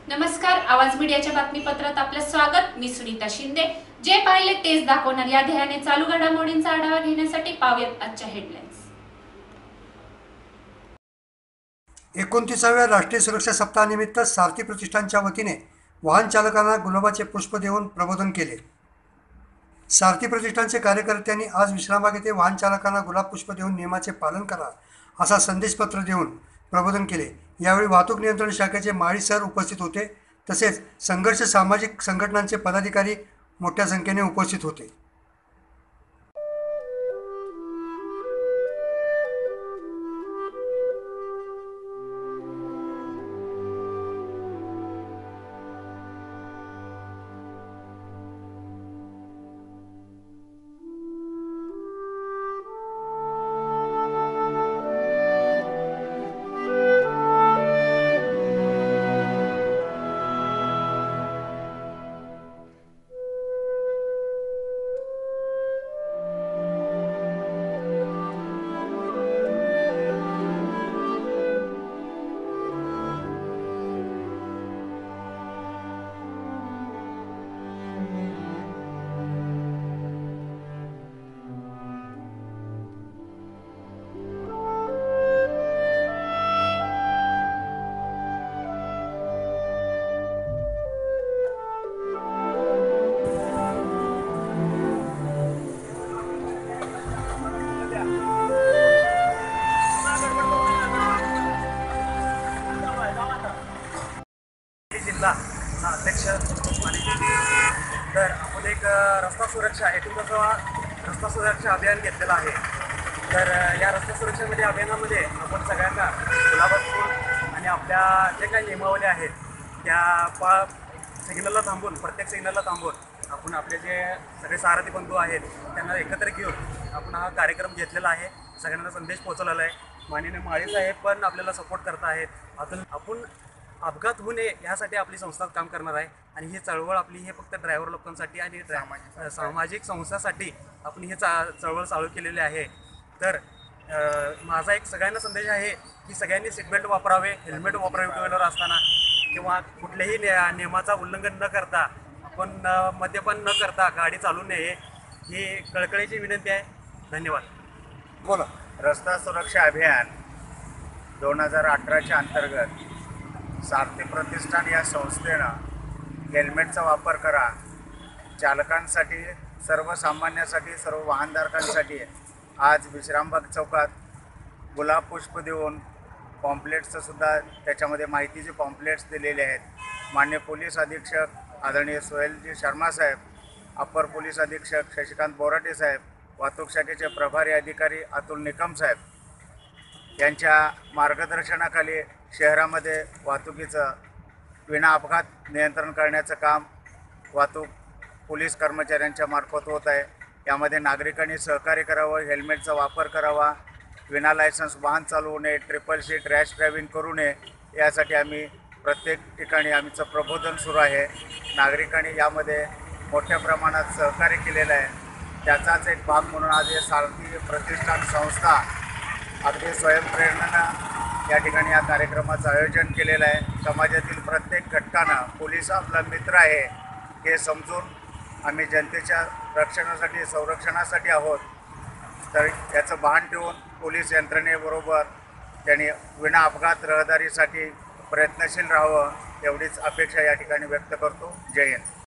नमस्कार, आवाज मीडियाच्या बातमीपत्रात आपलं स्वागत। मी सुनीता शिंदे। जे पाहिले तेच दाखवणार या ध्येयाने चालू घडामोडींचा आढावा घेण्यासाठी पाहूयात आजच्या हेडलाईन्स। 29व्या राष्ट्रीय सुरक्षा सप्ताहानिमित्त सारथी प्रतिष्ठानच्या वतीने वाहन चालकांना गुलाबाचे पुष्प देऊन प्रबोधन केले। सारथी प्रतिष्ठानचे कार्यकर्त्यांनी आज विश्रामबाग येथे वाहन चालकांना गुलाब पुष्प देऊन नियमाचे पालन करा असा संदेशपत्र देऊन प्रबोधन केले। यावेळी वाहतूक नियंत्रण शाखेचे माळी सर उपस्थित होते, तसेच संघर्ष सामाजिक संघटनांचे पदाधिकारी मोठ्या संख्येने उपस्थित होते। जिल्हा अध्यक्ष आणि तर आपण एक रस्ता सुरक्षा 29वा रस्ता सुरक्षा अभियान घेतलेलं आहे। तर या रस्ता सुरक्षेमध्ये अभियानामध्ये आपण सगळ्यांना गुलाबाचं फूल आणि आपल्या जे काही नियमावली आहेत त्या सिग्नलला थांबून प्रत्येक सिग्नलला थांबून आपण आपले जे सगळे सारथी बंधू आहेत त्यांना एकत्र घेऊन आपण हा कार्यक्रम घेतलेला आहे। सगळ्यांना संदेश पोहोचवलेला आहे। माननीय माळी साहेब पण आपल्याला सपोर्ट करत आहेत। आपण अपघात होऊ नये यासाठी आपली संस्था काम करणार आहे आणि ही चळवळ आपली हे फक्त ड्रायव्हर लोकांसाठी आणि सामाजिक संस्थांसाठी आपण ही चळवळ चालू केलेली आहे। तर माझा एक सगळ्यांना संदेश आहे की सगळ्यांनी सीटबेल्ट वापरावे, हेल्मेट वापरावे टू व्हीलर असताना, किंवा कुठल्याही नियमाचा उल्लंघन न करता आपण मद्यपान न करता गाडी चालू नये ही कळकळीची विनंती आहे। धन्यवाद। बोला। रस्ता सुरक्षा अभियान 2018च्या अंतर्गत सारथी प्रतिष्ठान या संस्थेनं हेल्मेटचा वापर करा, चालकांसाठी, सर्वसामान्यांसाठी, सर्व वाहनधारकांसाठी आज विश्रामबाग चौकात गुलाब पुष्प देऊन पॉम्पलेट्सचं सुद्धा त्याच्यामध्ये माहितीचे पॉम्पलेट्स दिलेले आहेत। माननीय पोलीस अधीक्षक आदरणीय सोहेलजी शर्मा साहेब, अप्पर पोलीस अधीक्षक शशिकांत बोराटे साहेब, वाहतूक शाखेचे प्रभारी अधिकारी अतुल निकम साहेब यांच्या मार्गदर्शनाखाली शहरामध्ये वाहतुकीचं विना अपघात नियंत्रण करण्याचं काम वाहतूक पोलीस कर्मचाऱ्यांच्या मार्फत होत आहे। यामध्ये नागरिकांनी सहकार्य करावं, हेल्मेटचा वापर करावा, विना लायसन्स वाहन चालवू नये, ट्रिपल सीट रॅश ड्रायव्हिंग करू नये यासाठी आम्ही प्रत्येक ठिकाणी आमचं प्रबोधन सुरू आहे। नागरिकांनी यामध्ये मोठ्या प्रमाणात सहकार्य केलेलं आहे। त्याचाच एक भाग म्हणून आज हे सारथी प्रतिष्ठान संस्था अगदी स्वयंप्रेरणेनं या ठिकाणी या कार्यक्रमाचं आयोजन केलेलं आहे। समाजातील प्रत्येक घटकानं पोलीस आपला मित्र आहे हे समजून आम्ही जनतेच्या रक्षणासाठी, संरक्षणासाठी आहोत। तर याचं भान ठेवून पोलीस यंत्रणेबरोबर त्यांनी विना अपघात रहदारीसाठी प्रयत्नशील राहावं एवढीच अपेक्षा या ठिकाणी व्यक्त करतो। जय हिंद।